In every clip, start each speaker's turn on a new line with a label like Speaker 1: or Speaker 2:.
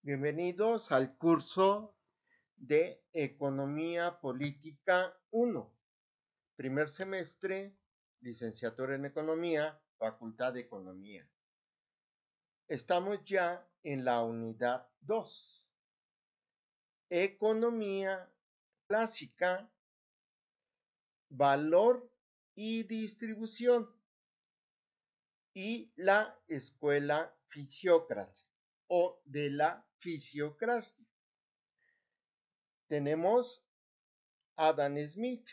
Speaker 1: Bienvenidos al curso de Economía Política 1, primer semestre, licenciatura en Economía, Facultad de Economía. Estamos ya en la unidad 2, Economía Clásica, Valor y Distribución, y la Escuela Fisiócrata o de la Fisiocracia. Tenemos Adam Smith,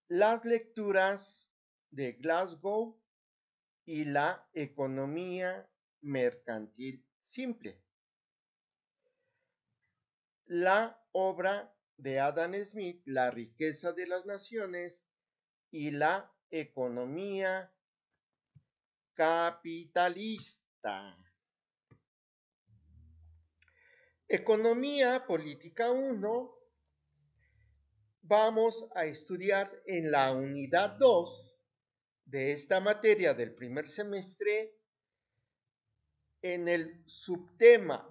Speaker 1: las lecturas de Glasgow y la economía mercantil simple. La obra de Adam Smith, La riqueza de las naciones y la economía capitalista. Economía política 1. Vamos a estudiar en la unidad 2 de esta materia del primer semestre en el subtema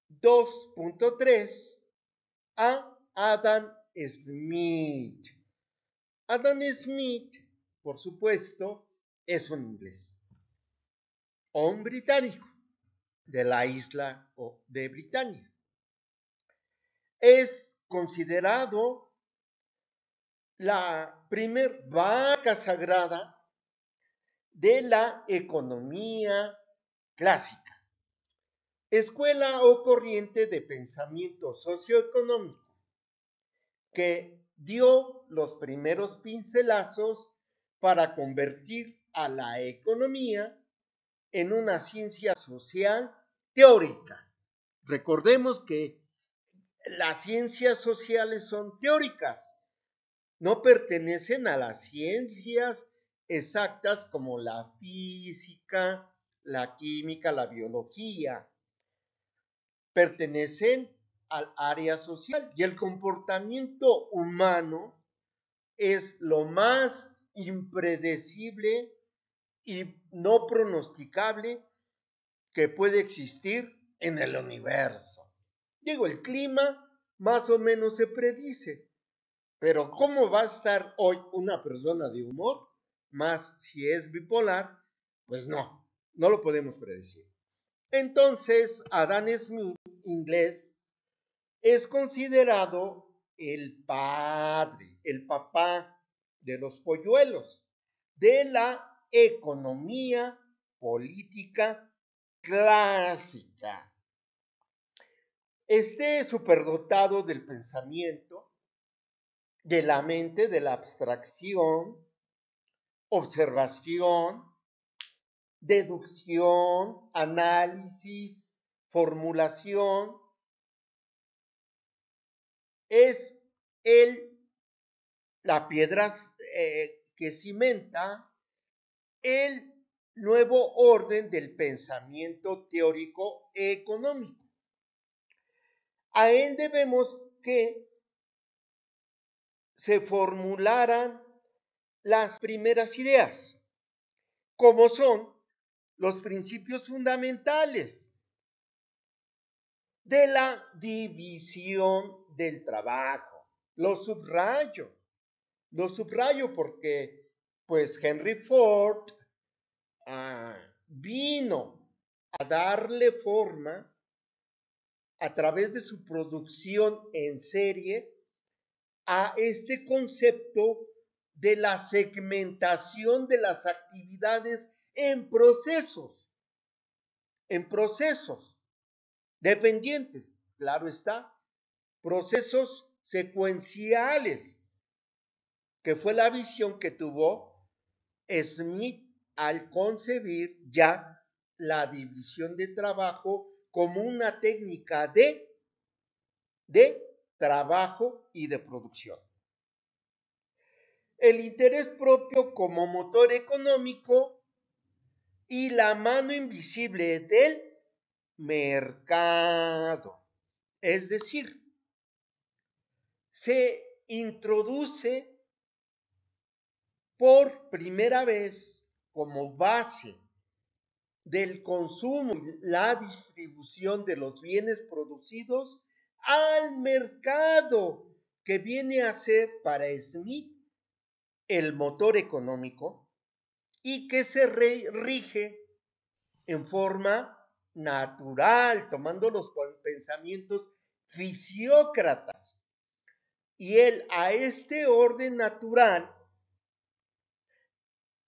Speaker 1: 2.3 a Adam Smith. Adam Smith, por supuesto, es un inglés o un británico de la isla de Britania. Es considerado la primer vaca sagrada de la economía clásica, escuela o corriente de pensamiento socioeconómico que dio los primeros pincelazos para convertir a la economía en una ciencia social teórica. Recordemos que las ciencias sociales son teóricas, no pertenecen a las ciencias exactas como la física, la química, la biología. Pertenecen al área social y el comportamiento humano es lo más impredecible y no pronosticable que puede existir en el universo. Digo, el clima más o menos se predice, pero ¿cómo va a estar hoy una persona de humor? Más si es bipolar, pues no lo podemos predecir. Entonces, Adam Smith, inglés, es considerado el padre, el papá de los polluelos, de la economía política clásica. Este superdotado del pensamiento, de la mente, de la abstracción, observación, deducción, análisis, formulación, es la piedra que cimenta el nuevo orden del pensamiento teórico económico. A él debemos que se formularan las primeras ideas, como son los principios fundamentales de la división del trabajo. Lo subrayo porque pues Henry Ford vino a darle forma a través de su producción en serie a este concepto de la segmentación de las actividades en procesos dependientes, claro está, procesos secuenciales, que fue la visión que tuvo Smith al concebir ya la división de trabajo como una técnica de trabajo y de producción. El interés propio como motor económico y la mano invisible del mercado. Es decir, se introduce por primera vez como base del consumo y la distribución de los bienes producidos al mercado, que viene a ser para Smith el motor económico y que se rige en forma natural, tomando los pensamientos fisiócratas. Y él a este orden natural,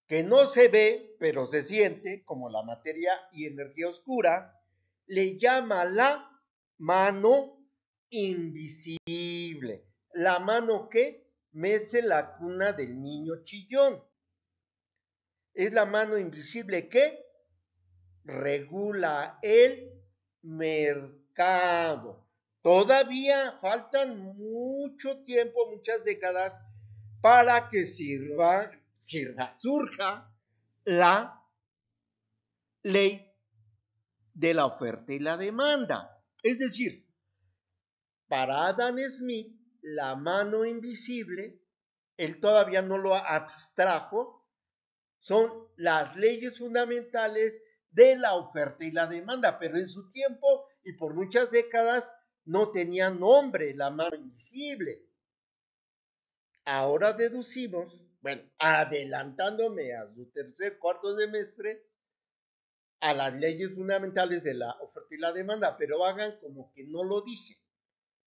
Speaker 1: que no se ve, pero se siente, como la materia y energía oscura, le llama la mano invisible. La mano que mece la cuna del niño chillón. Es la mano invisible que regula el mercado. Todavía faltan mucho tiempo, muchas décadas, para que surja la ley de la oferta y la demanda. Es decir, para Adam Smith, la mano invisible, él todavía no lo abstrajo, son las leyes fundamentales de la oferta y la demanda, pero en su tiempo y por muchas décadas no tenía nombre la mano invisible. Ahora deducimos, bueno, adelantándome a su cuarto semestre, a las leyes fundamentales de la oferta y la demanda, pero hagan como que no lo dije.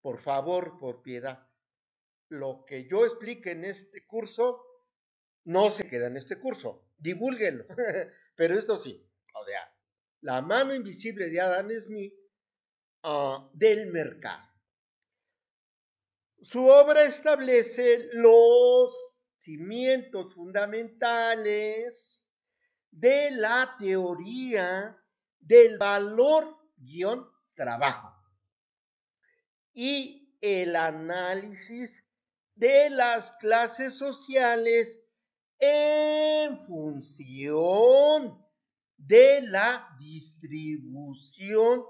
Speaker 1: Por favor, por piedad. Lo que yo explique en este curso no se queda en este curso. Divúlguenlo. Pero esto sí, o sea, la mano invisible de Adam Smith del mercado. Su obra establece los cimientos fundamentales de la teoría del valor-trabajo y el análisis de las clases sociales en función de la distribución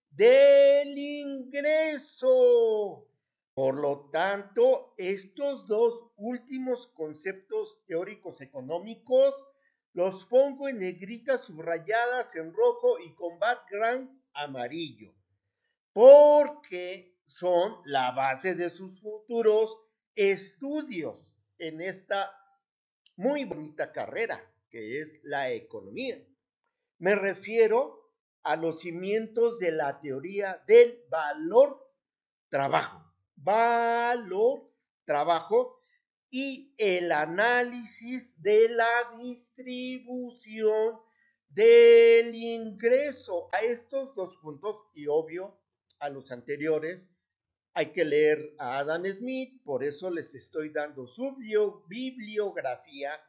Speaker 1: del ingreso. Por lo tanto, estos dos últimos conceptos teóricos económicos los pongo en negritas subrayadas en rojo y con background amarillo, porque son la base de sus futuros estudios en esta muy bonita carrera que es la economía. Me refiero a los cimientos de la teoría del valor-trabajo. Valor-trabajo y el análisis de la distribución del ingreso. A estos dos puntos, y obvio a los anteriores, hay que leer a Adam Smith, por eso les estoy dando su bibliografía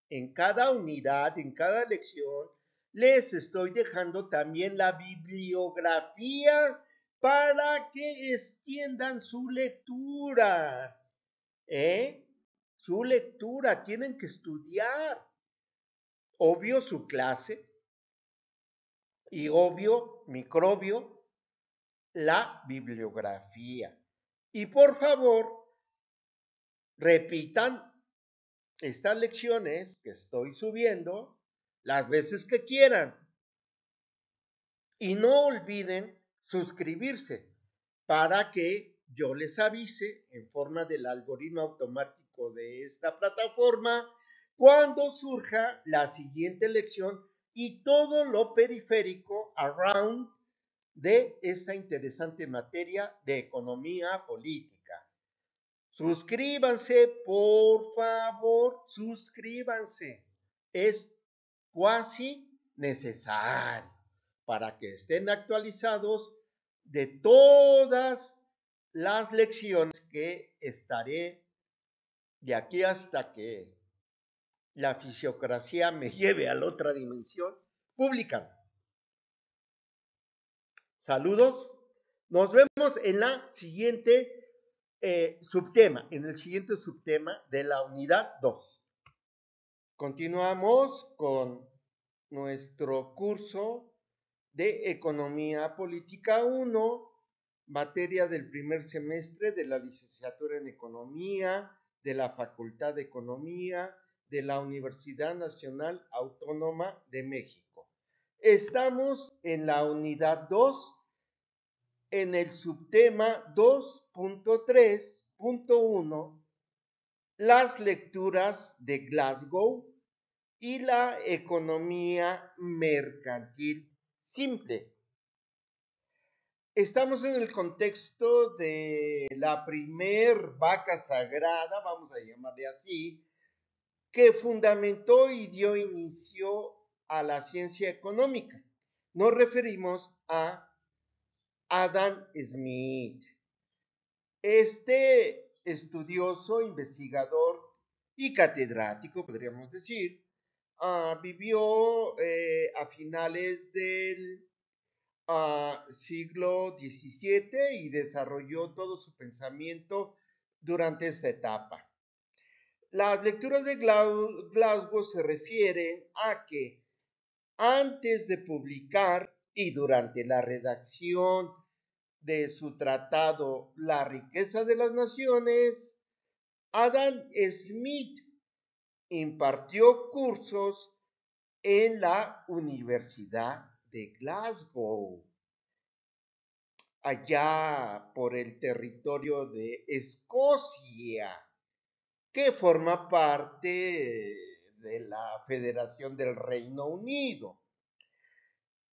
Speaker 1: en cada unidad, en cada lección. Les estoy dejando también la bibliografía para que extiendan su lectura. Su lectura, tienen que estudiar. Obvio su clase y obvio, microbio, la bibliografía. Y por favor, repitan estas lecciones que estoy subiendo las veces que quieran. Y no olviden suscribirse para que yo les avise en forma del algoritmo automático de esta plataforma cuando surja la siguiente lección y todo lo periférico around de esta interesante materia de economía política. Suscríbanse, por favor, suscríbanse. Es cuasi necesario para que estén actualizados de todas las lecciones que estaré de aquí hasta que la fisiocracia me lleve a la otra dimensión publicando. Saludos. Nos vemos en la siguiente subtema, en el siguiente subtema de la unidad 2. Continuamos con nuestro curso de Economía Política 1, materia del primer semestre de la licenciatura en Economía, de la Facultad de Economía, de la Universidad Nacional Autónoma de México. Estamos en la unidad 2, en el subtema 2.3.1, las lecturas de Glasgow y la economía mercantil simple. Estamos en el contexto de la primer vaca sagrada, vamos a llamarle así, que fundamentó y dio inicio a la ciencia económica. Nos referimos a Adam Smith. Este estudioso, investigador y catedrático, podríamos decir, vivió a finales del siglo XVII y desarrolló todo su pensamiento durante esta etapa. Las lecturas de Glasgow se refieren a que antes de publicar y durante la redacción de su tratado La riqueza de las naciones, Adam Smith impartió cursos en la Universidad de Glasgow, allá por el territorio de Escocia, que forma parte de la Federación del Reino Unido.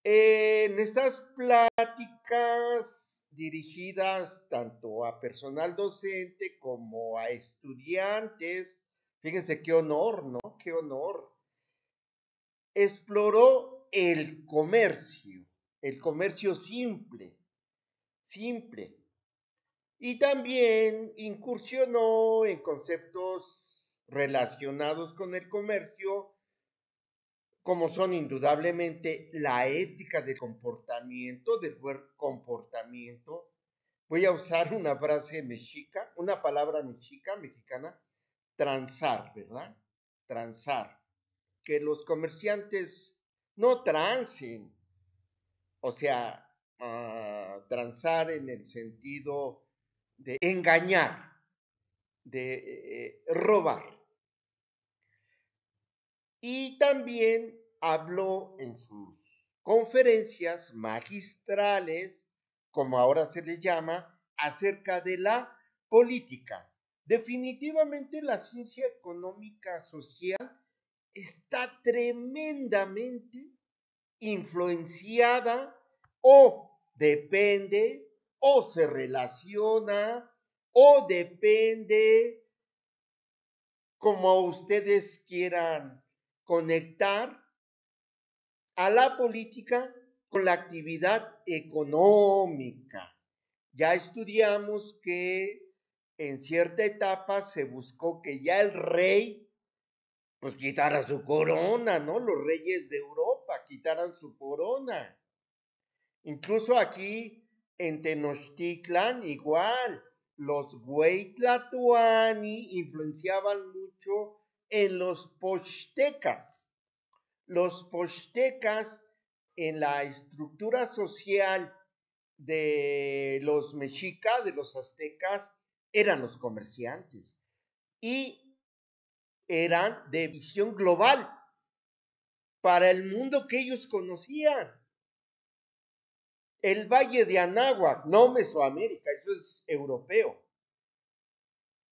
Speaker 1: En estas pláticas dirigidas tanto a personal docente como a estudiantes, fíjense qué honor, ¿no? Qué honor. Exploró el comercio simple, y también incursionó en conceptos relacionados con el comercio, como son indudablemente la ética del comportamiento, del buen comportamiento. Voy a usar una frase mexica, una palabra mexicana, transar, ¿verdad? Transar. Que los comerciantes no transen, o sea, transar en el sentido de engañar, de robar. Y también habló en sus conferencias magistrales, como ahora se le llama, acerca de la política. Definitivamente la ciencia económica social está tremendamente influenciada o depende o se relaciona o depende, como ustedes quieran conectar, a la política con la actividad económica. Ya estudiamos que en cierta etapa se buscó que ya el rey pues quitara su corona, ¿no? Los reyes de Europa quitaran su corona. Incluso aquí en Tenochtitlan igual, los Hueytlatoani influenciaban mucho en los pochtecas. Los pochtecas en la estructura social de los mexicas, de los aztecas, eran los comerciantes y eran de visión global para el mundo que ellos conocían. El Valle de Anáhuac, no Mesoamérica, eso es europeo.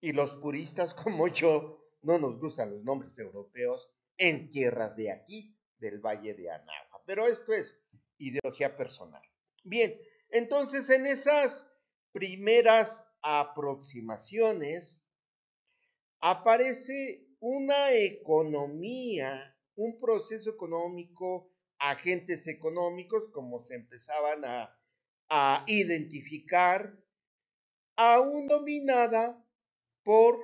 Speaker 1: Y los puristas como yo no nos gustan los nombres europeos en tierras de aquí, del Valle de Anáhuac. Pero esto es ideología personal. Bien, entonces en esas primeras aproximaciones aparece una economía, un proceso económico, agentes económicos, como se empezaban a identificar, aún dominada por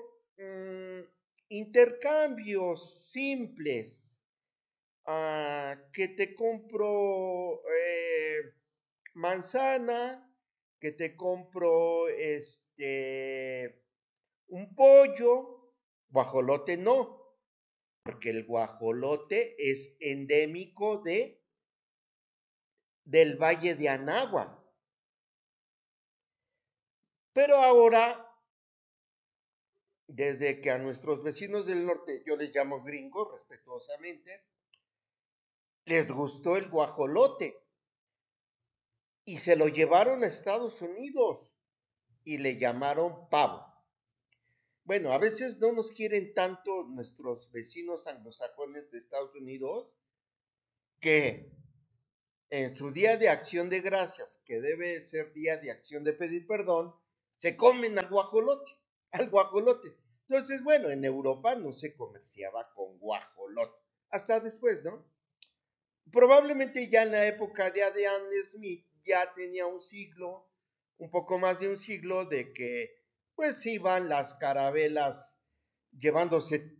Speaker 1: intercambios simples, que te compro manzana, que te compro un pollo, guajolote no, porque el guajolote es endémico del Valle de Anáhuac. Pero ahora, desde que a nuestros vecinos del norte, yo les llamo gringos respetuosamente, les gustó el guajolote y se lo llevaron a Estados Unidos y le llamaron pavo. Bueno, a veces no nos quieren tanto nuestros vecinos anglosajones de Estados Unidos que en su día de acción de gracias, que debe ser día de acción de pedir perdón, se comen al guajolote, al guajolote. Entonces, bueno, en Europa no se comerciaba con guajolote, hasta después, ¿no? Probablemente ya en la época de Adam Smith ya tenía un siglo, un poco más de un siglo, de que pues iban las carabelas llevándose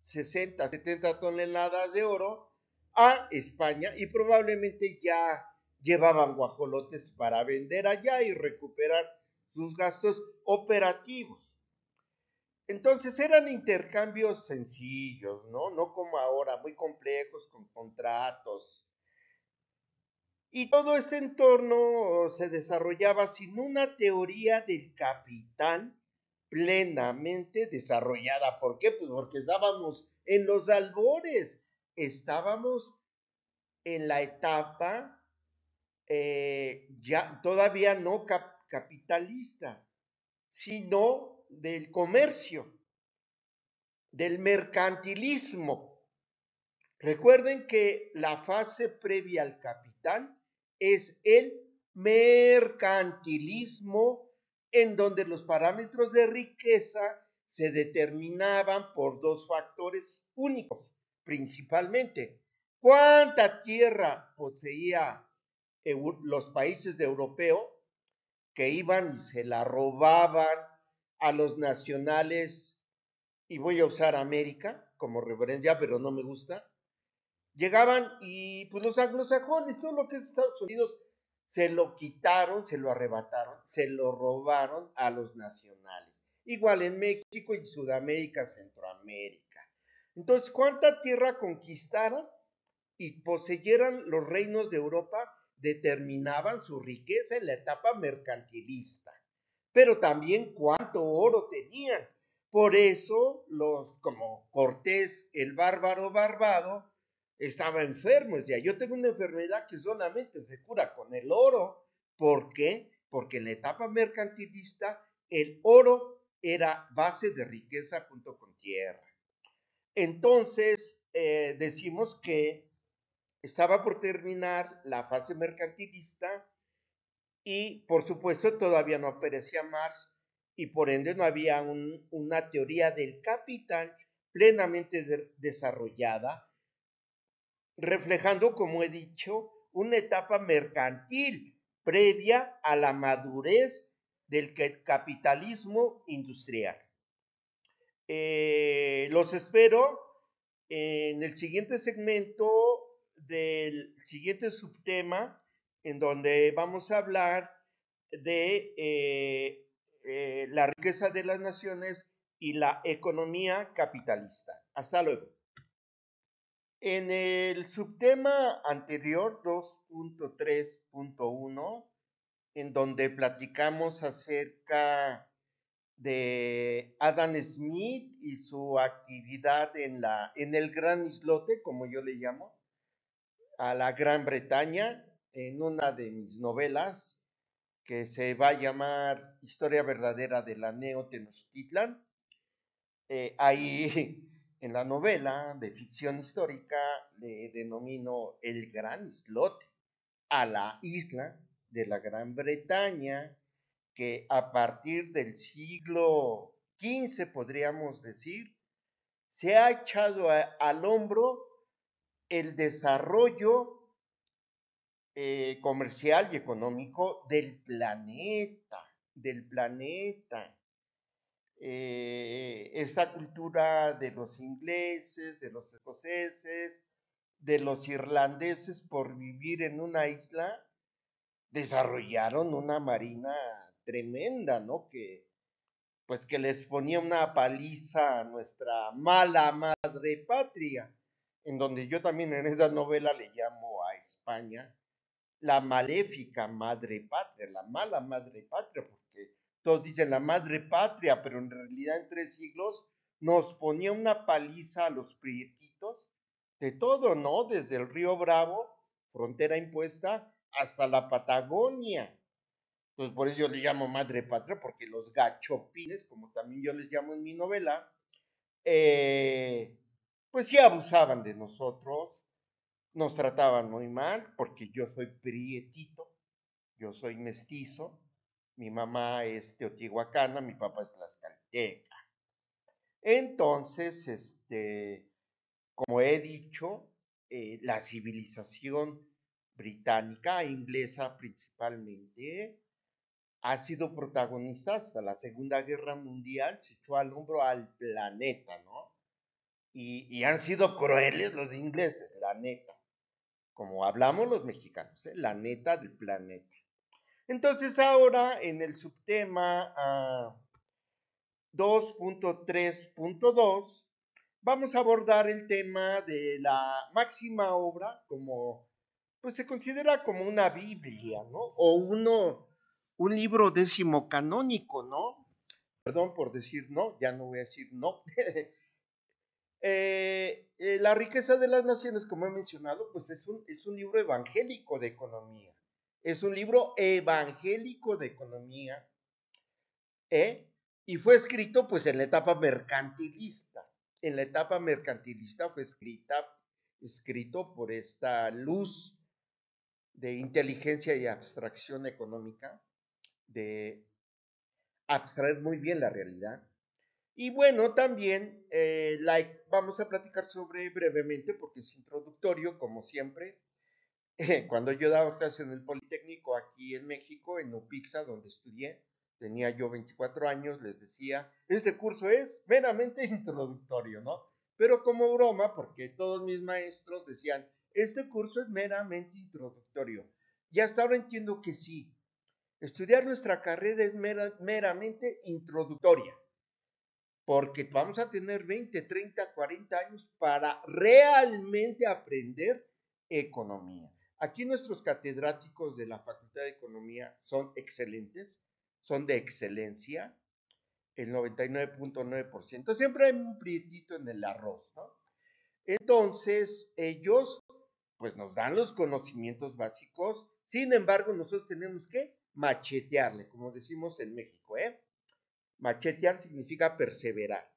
Speaker 1: 60, 70 toneladas de oro a España y probablemente ya llevaban guajolotes para vender allá y recuperar sus gastos operativos. Entonces eran intercambios sencillos, ¿no? No como ahora, muy complejos con contratos. Y todo ese entorno se desarrollaba sin una teoría del capital plenamente desarrollada. ¿Por qué? Pues porque estábamos en los albores, estábamos en la etapa ya todavía no capitalista, sino del comercio, del mercantilismo. Recuerden que la fase previa al capital es el mercantilismo, en donde los parámetros de riqueza se determinaban por dos factores únicos, principalmente. ¿Cuánta tierra poseía los países de europeo que iban y se la robaban a los nacionales? Y voy a usar América como referencia, pero no me gusta. Llegaban y pues los anglosajones, todo lo que es Estados Unidos, se lo quitaron, se lo arrebataron, se lo robaron a los nacionales. Igual en México y Sudamérica, Centroamérica. Entonces, ¿cuánta tierra conquistaran y poseyeran los reinos de Europa? Determinaban su riqueza en la etapa mercantilista, pero también cuánto oro tenían. Por eso, como Cortés, el bárbaro barbado, estaba enfermo. Decía, yo tengo una enfermedad que solamente se cura con el oro. ¿Por qué? Porque en la etapa mercantilista el oro era base de riqueza junto con tierra. Entonces, decimos que estaba por terminar la fase mercantilista y, por supuesto, todavía no aparecía Marx y por ende no había una teoría del capital plenamente desarrollada, reflejando, como he dicho, una etapa mercantil previa a la madurez del capitalismo industrial. Los espero en el siguiente segmento del siguiente subtema, en donde vamos a hablar de la riqueza de las naciones y la economía capitalista. Hasta luego. En el subtema anterior, 2.3.1, en donde platicamos acerca de Adam Smith y su actividad en el Gran Islote, como yo le llamo, a la Gran Bretaña, en una de mis novelas, que se va a llamar Historia Verdadera de la Neo Tenochtitlan. Ahí en la novela de ficción histórica le denomino el Gran Islote a la isla de la Gran Bretaña, que a partir del siglo XV, podríamos decir, se ha echado al hombro el desarrollo comercial y económico del planeta, del planeta. Esta cultura de los ingleses, de los escoceses, de los irlandeses por vivir en una isla, desarrollaron una marina tremenda, ¿no? Pues que les ponía una paliza a nuestra mala madre patria, en donde yo también en esa novela le llamo a España la maléfica madre patria, la mala madre patria, porque todos dicen la madre patria, pero en realidad en 3 siglos nos ponía una paliza a los prietitos de todo, ¿no? Desde el río Bravo, frontera impuesta, hasta la Patagonia. Entonces, por eso yo le llamo madre patria, porque los gachopines, como también yo les llamo en mi novela, eh, pues sí abusaban de nosotros, nos trataban muy mal, porque yo soy prietito, yo soy mestizo, mi mamá es teotihuacana, mi papá es tlaxcalteca. Entonces, como he dicho, la civilización británica, inglesa principalmente, ha sido protagonista hasta la Segunda Guerra Mundial, se echó al hombro al planeta, ¿no? Y han sido crueles los ingleses, la neta, como hablamos los mexicanos, ¿eh? La neta del planeta. Entonces ahora en el subtema 2.3.2 vamos a abordar el tema de la máxima obra como, pues se considera como una Biblia, ¿no? O un libro decimocanónico, ¿no? Perdón por decir no, ya no voy a decir no. La riqueza de las naciones, como he mencionado, pues es un libro evangélico de economía. Es un libro evangélico de economía, ¿eh? Y fue escrito pues en la etapa mercantilista. En la etapa mercantilista fue escrito por esta luz de inteligencia y abstracción económica, de abstraer muy bien la realidad. Y bueno, también vamos a platicar sobre brevemente, porque es introductorio, como siempre. Cuando yo daba clases en el Politécnico aquí en México, en UPIXA, donde estudié, tenía yo 24 años, les decía, este curso es meramente introductorio, ¿no? Pero como broma, porque todos mis maestros decían, este curso es meramente introductorio. Y hasta ahora entiendo que sí. Estudiar nuestra carrera es meramente introductoria, porque vamos a tener 20, 30, 40 años para realmente aprender economía. Aquí nuestros catedráticos de la Facultad de Economía son excelentes, son de excelencia, el 99.9%. Siempre hay un prietito en el arroz, ¿no? Entonces, ellos pues nos dan los conocimientos básicos, sin embargo, nosotros tenemos que machetearle, como decimos en México, ¿eh? Machetear significa perseverar.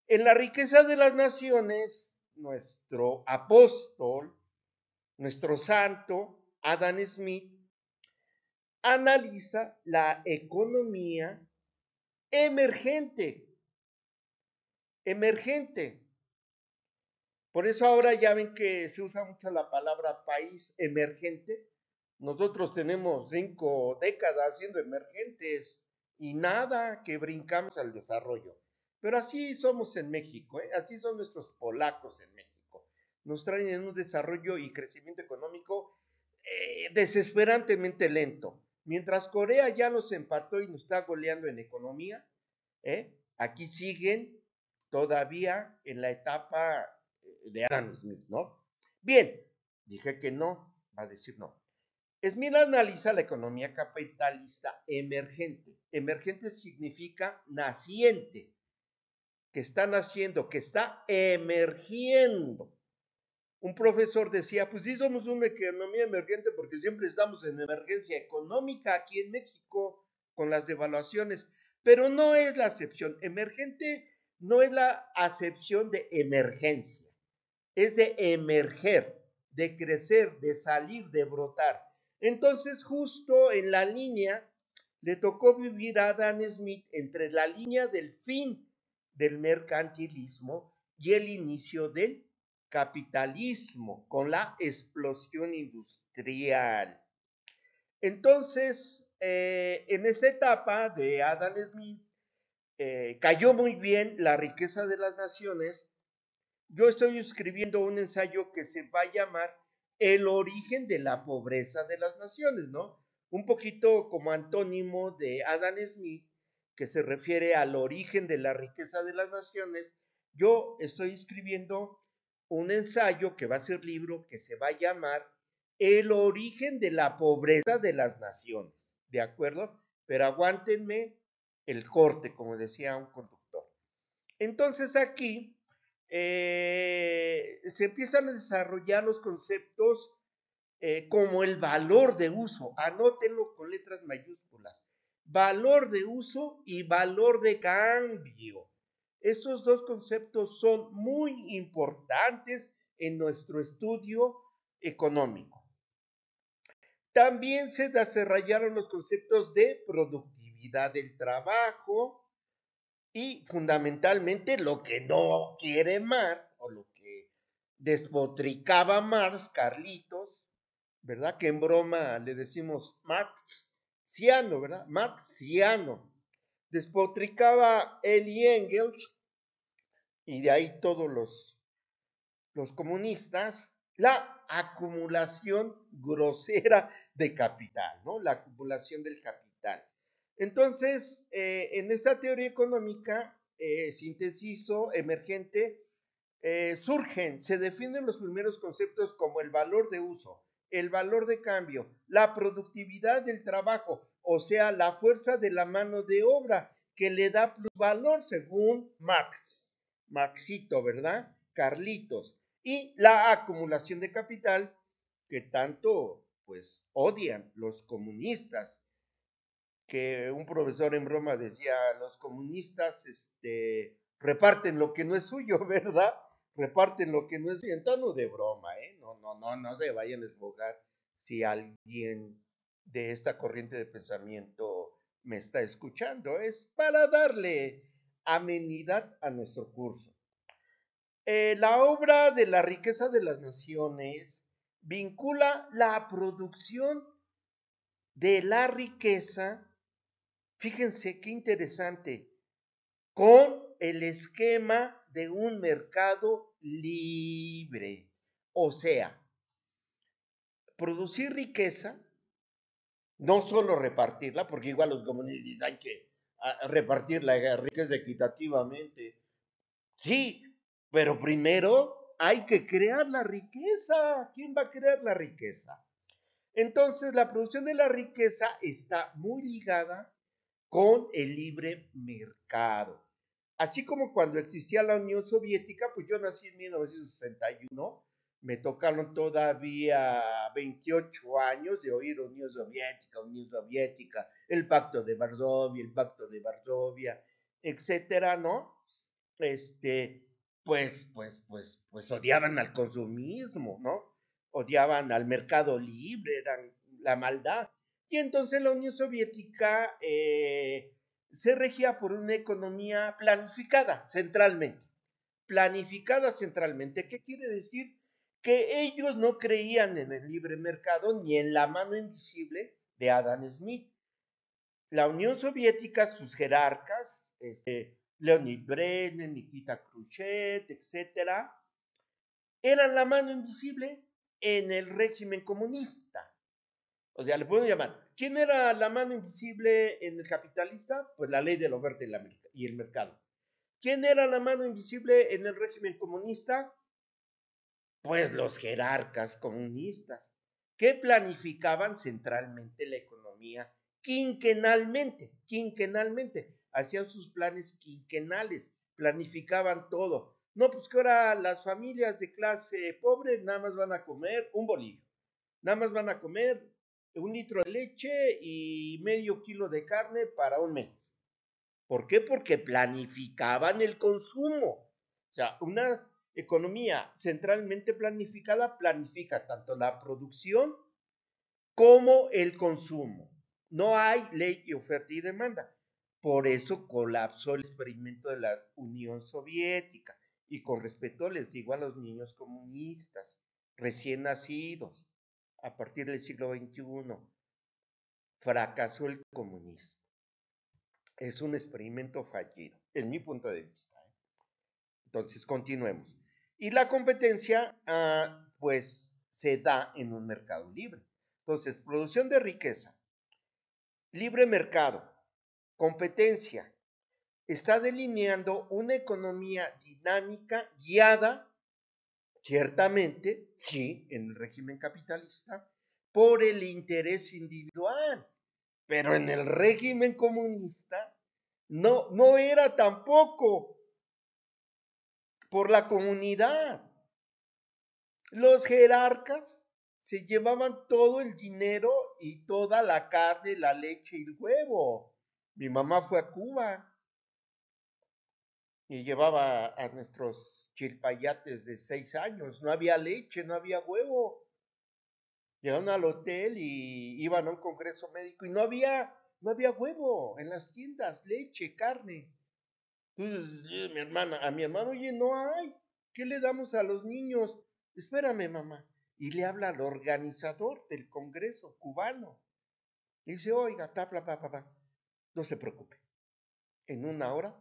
Speaker 1: En la riqueza de las naciones, nuestro apóstol, nuestro santo, Adam Smith, analiza la economía emergente, emergente. Por eso ahora ya ven que se usa mucho la palabra país emergente. Nosotros tenemos 5 décadas siendo emergentes y nada que brincamos al desarrollo. Pero así somos en México, ¿eh? Así son nuestros polacos en México. Nos traen en un desarrollo y crecimiento económico desesperantemente lento. Mientras Corea ya nos empató y nos está goleando en economía, aquí siguen todavía en la etapa de Adam Smith, ¿no? Bien, dije que no, va a decir no. Smith analiza la economía capitalista emergente. Emergente significa naciente, que está naciendo, que está emergiendo. Un profesor decía, pues sí somos una economía emergente porque siempre estamos en emergencia económica aquí en México con las devaluaciones, pero no es la acepción. Emergente no es la acepción de emergencia, es de emerger, de crecer, de salir, de brotar. Entonces, justo en la línea, le tocó vivir a Adam Smith entre la línea del fin del mercantilismo y el inicio del capitalismo, con la explosión industrial. Entonces, en esta etapa de Adam Smith, cayó muy bien la riqueza de las naciones. Yo estoy escribiendo un ensayo que se va a llamar El origen de la pobreza de las naciones, ¿no? Un poquito como antónimo de Adam Smith, que se refiere al origen de la riqueza de las naciones. Yo estoy escribiendo un ensayo que va a ser libro que se va a llamar El origen de la pobreza de las naciones, ¿de acuerdo? Pero aguántenme el corte, como decía un conductor. Entonces aquí se empiezan a desarrollar los conceptos como el valor de uso. Anótenlo con letras mayúsculas. Valor de uso y valor de cambio. Estos dos conceptos son muy importantes en nuestro estudio económico. También se desarrollaron los conceptos de productividad del trabajo y fundamentalmente lo que no quiere Marx o lo que despotricaba Marx, Carlitos, ¿verdad? Que en broma le decimos marxiano, ¿verdad? Marxiano. Despotricaba él y Engels, y de ahí todos los comunistas, la acumulación grosera de capital, ¿no? La acumulación del capital. Entonces, en esta teoría económica, sintetizo, emergente, se definen los primeros conceptos como el valor de uso, el valor de cambio, la productividad del trabajo, o sea, la fuerza de la mano de obra que le da plusvalor según Marxito, ¿verdad? Carlitos, y la acumulación de capital que tanto pues odian los comunistas, que un profesor en broma decía, los comunistas reparten lo que no es suyo, ¿verdad? Reparten lo que no es suyo, en tono de broma, ¿eh? No se vayan a esbojar si alguien de esta corriente de pensamiento me está escuchando, es para darle amenidad a nuestro curso. La obra de la riqueza de las naciones vincula la producción de la riqueza. Fíjense qué interesante, con el esquema de un mercado libre. O sea, producir riqueza, no solo repartirla, porque igual los comunistas hay que repartir la riqueza equitativamente. Sí, pero primero hay que crear la riqueza. ¿Quién va a crear la riqueza? Entonces, la producción de la riqueza está muy ligada con el libre mercado. Así como cuando existía la Unión Soviética, pues yo nací en 1961, me tocaron todavía 28 años de oír Unión Soviética, el Pacto de Varsovia, etcétera, ¿no? Este, pues odiaban al consumismo, ¿no? Odiaban al mercado libre, eran la maldad. Y entonces la Unión Soviética se regía por una economía planificada centralmente. Planificada centralmente. ¿Qué quiere decir? Que ellos no creían en el libre mercado ni en la mano invisible de Adam Smith. La Unión Soviética, sus jerarcas, Leonid Brezhnev, Nikita Khrushchev, etcétera, eran la mano invisible en el régimen comunista. O sea, le podemos llamar. ¿Quién era la mano invisible en el capitalista? Pues la ley de la oferta y el mercado. ¿Quién era la mano invisible en el régimen comunista? Pues los jerarcas comunistas, que planificaban centralmente la economía quinquenalmente, hacían sus planes quinquenales, planificaban todo. No, pues que ahora las familias de clase pobre nada más van a comer un bolillo, nada más van a comer 1 litro de leche y medio kilo de carne para un mes. ¿Por qué? Porque planificaban el consumo. O sea, una economía centralmente planificada planifica tanto la producción como el consumo. No hay ley de oferta y demanda. Por eso colapsó el experimento de la Unión Soviética. Y con respeto les digo a los niños comunistas recién nacidos, a partir del siglo XXI, fracasó el comunismo. Es un experimento fallido, en mi punto de vista. Entonces, continuemos. Y la competencia, pues, se da en un mercado libre. Entonces, producción de riqueza, libre mercado, competencia, está delineando una economía dinámica guiada, ciertamente, sí, en el régimen capitalista, por el interés individual. Pero en el régimen comunista no era tampoco. por la comunidad. Los jerarcas se llevaban todo el dinero y toda la carne, la leche y el huevo. Mi mamá fue a Cuba y llevaba a nuestros chilpayates de 6 años. No había leche, no había huevo. Llegaron al hotel y iban a un congreso médico y no había huevo en las tiendas, leche, carne. Entonces, a mi hermano, oye, no hay. ¿Qué le damos a los niños? Espérame, mamá. Y le habla al organizador del congreso cubano. Y dice, oiga, no se preocupe. En 1 hora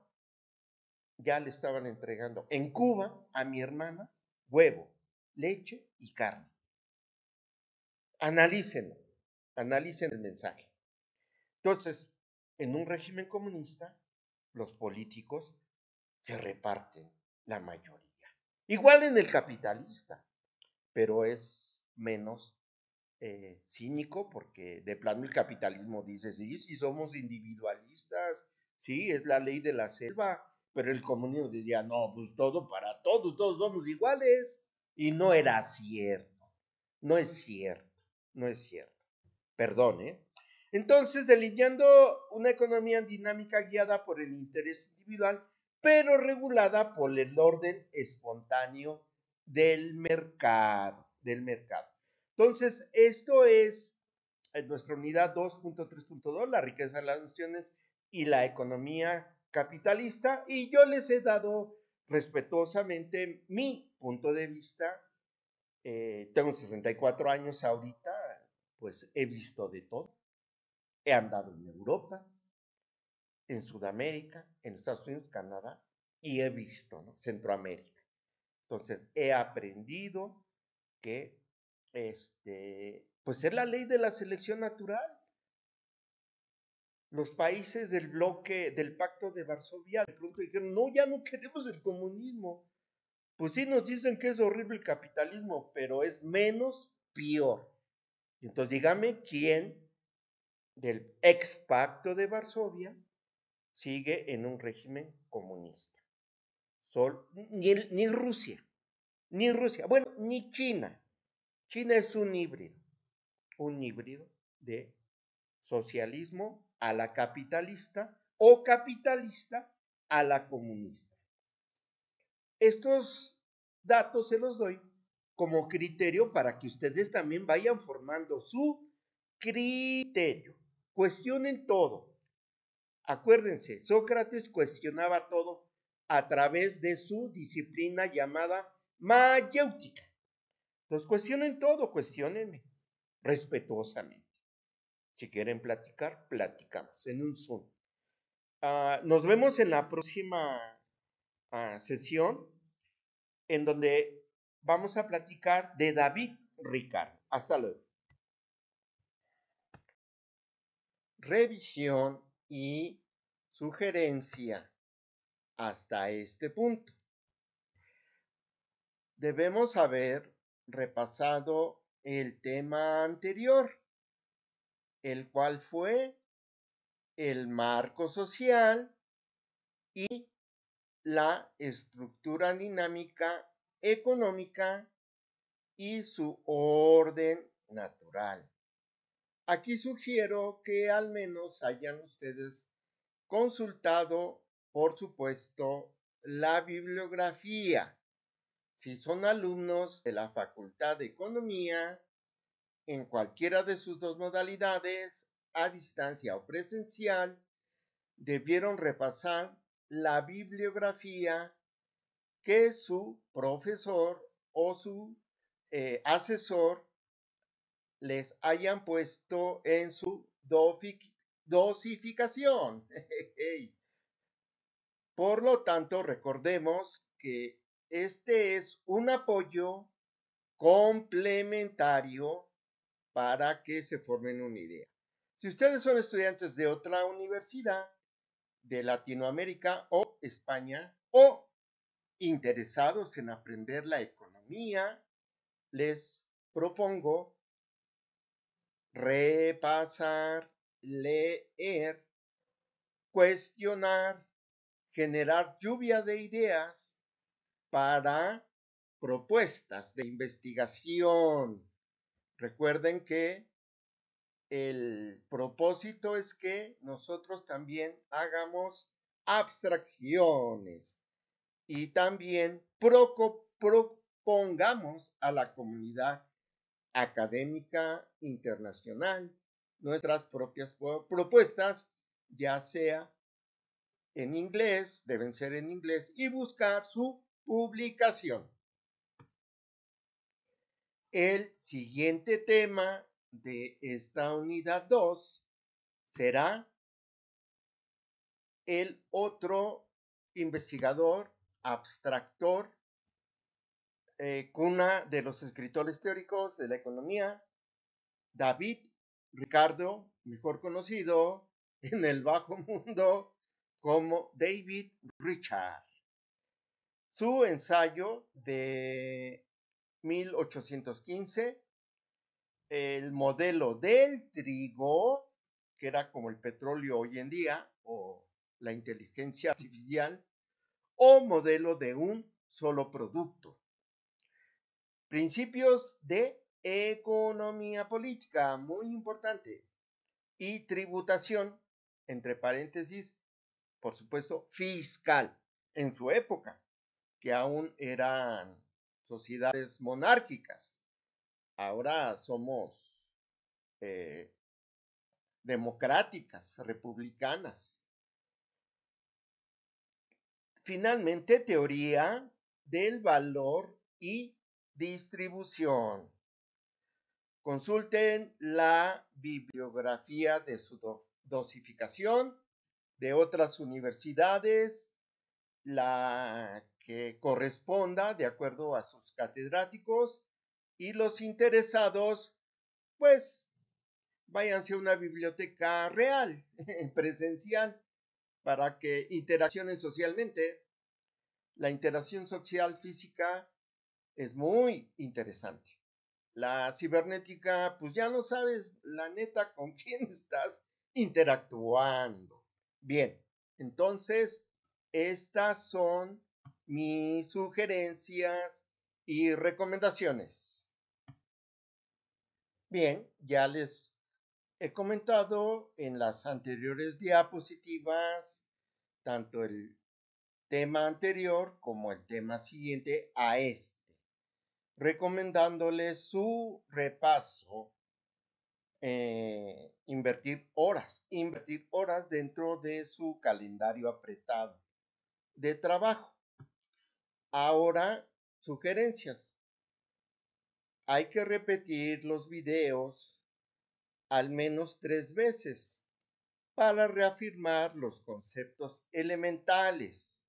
Speaker 1: ya le estaban entregando en Cuba a mi hermana huevo, leche y carne. Analícenlo, analicen el mensaje. Entonces, en un régimen comunista, los políticos se reparten la mayoría. Igual en el capitalista, pero es menos cínico porque de plano el capitalismo dice, sí, sí somos individualistas, sí, es la ley de la selva, pero el comunismo decía, no, pues todo para todos, todos somos iguales. Y no era cierto, no es cierto, no es cierto. Perdón, ¿eh? Entonces, delineando una economía dinámica guiada por el interés individual, pero regulada por el orden espontáneo del mercado, Entonces, esto es en nuestra unidad 2.3.2, la riqueza de las naciones y la economía capitalista, y yo les he dado respetuosamente mi punto de vista. Tengo 64 años ahorita, pues he visto de todo. He andado en Europa, en Sudamérica, en Estados Unidos, Canadá, y he visto, ¿no?, Centroamérica. Entonces, he aprendido que, pues es la ley de la selección natural. Los países del bloque, del Pacto de Varsovia, de pronto dijeron, no, ya no queremos el comunismo. Pues sí nos dicen que es horrible el capitalismo, pero es menos peor. Entonces, dígame quién del ex Pacto de Varsovia sigue en un régimen comunista. Ni Rusia, bueno, ni China. China es un híbrido de socialismo a la capitalista o capitalista a la comunista. Estos datos se los doy como criterio para que ustedes también vayan formando su criterio. Cuestionen todo. Acuérdense, Sócrates cuestionaba todo a través de su disciplina llamada mayéutica. Entonces, cuestionen todo, cuestionenme respetuosamente. Si quieren platicar, platicamos en un Zoom. Nos vemos en la próxima sesión, en donde vamos a platicar de David Ricardo. Hasta luego. Revisión y sugerencia hasta este punto. Debemos haber repasado el tema anterior, el cual fue el marco social y la estructura dinámica económica y su orden natural. Aquí sugiero que al menos hayan ustedes consultado, por supuesto, la bibliografía. Si son alumnos de la Facultad de Economía, en cualquiera de sus dos modalidades, a distancia o presencial, debieron repasar la bibliografía que su profesor o su asesor les hayan puesto en su dosificación. Por lo tanto, recordemos que este es un apoyo complementario para que se formen una idea. Si ustedes son estudiantes de otra universidad, de Latinoamérica o España, o interesados en aprender la economía, les propongo repasar, leer, cuestionar, generar lluvia de ideas para propuestas de investigación. Recuerden que el propósito es que nosotros también hagamos abstracciones y también propongamos a la comunidad académica internacional nuestras propias propuestas, ya sea en inglés, deben ser en inglés, y buscar su publicación. El siguiente tema de esta unidad 2 será el otro investigador, abstractor, cuna de los escritores teóricos de la economía, David Ricardo, mejor conocido en el bajo mundo como David Richard. Su ensayo de 1815, el modelo del trigo, que era como el petróleo hoy en día, o la inteligencia artificial, o modelo de un solo producto. Principios de economía política, muy importante, y tributación, entre paréntesis, por supuesto, fiscal, en su época, que aún eran sociedades monárquicas. Ahora somos eh, democráticas, republicanas. Finalmente, teoría del valor y distribución. Consulten la bibliografía de su dosificación de otras universidades, la que corresponda de acuerdo a sus catedráticos, y los interesados, pues váyanse a una biblioteca real, presencial, para que interaccionen socialmente. La interacción social física es muy interesante. La cibernética, pues ya no sabes la neta con quién estás interactuando. Bien, entonces, estas son mis sugerencias y recomendaciones. Bien, ya les he comentado en las anteriores diapositivas tanto el tema anterior como el tema siguiente a este, recomendándoles su repaso, invertir horas dentro de su calendario apretado de trabajo. Ahora, sugerencias. Hay que repetir los videos al menos 3 veces para reafirmar los conceptos elementales.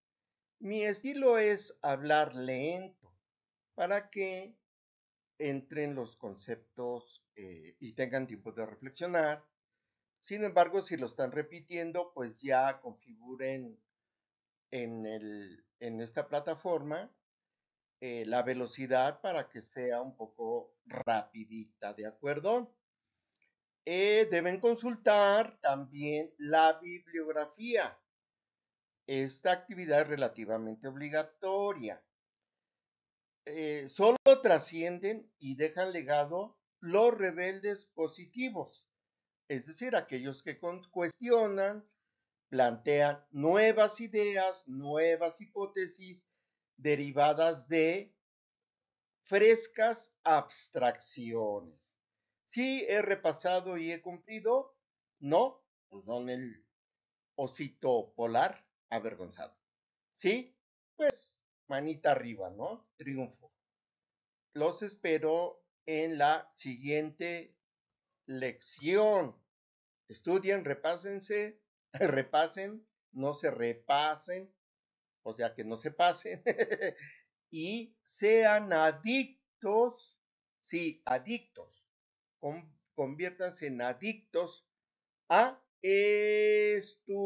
Speaker 1: Mi estilo es hablar lento para que entren los conceptos y tengan tiempo de reflexionar. Sin embargo, si lo están repitiendo, pues ya configuren en esta plataforma la velocidad para que sea un poco rapidita, ¿de acuerdo? Deben consultar también la bibliografía. Esta actividad es relativamente obligatoria. Solo trascienden y dejan legado los rebeldes positivos, es decir, aquellos que cuestionan, plantean nuevas ideas, nuevas hipótesis derivadas de frescas abstracciones. Si he repasado y he cumplido, no, pues son el osito polar avergonzado. Sí, pues manita arriba, ¿no? Triunfo. Los espero en la siguiente lección. Estudien, repásense, repasen, no se repasen, o sea que no se pasen, y sean adictos, sí, adictos, conviértanse en adictos a estudiar.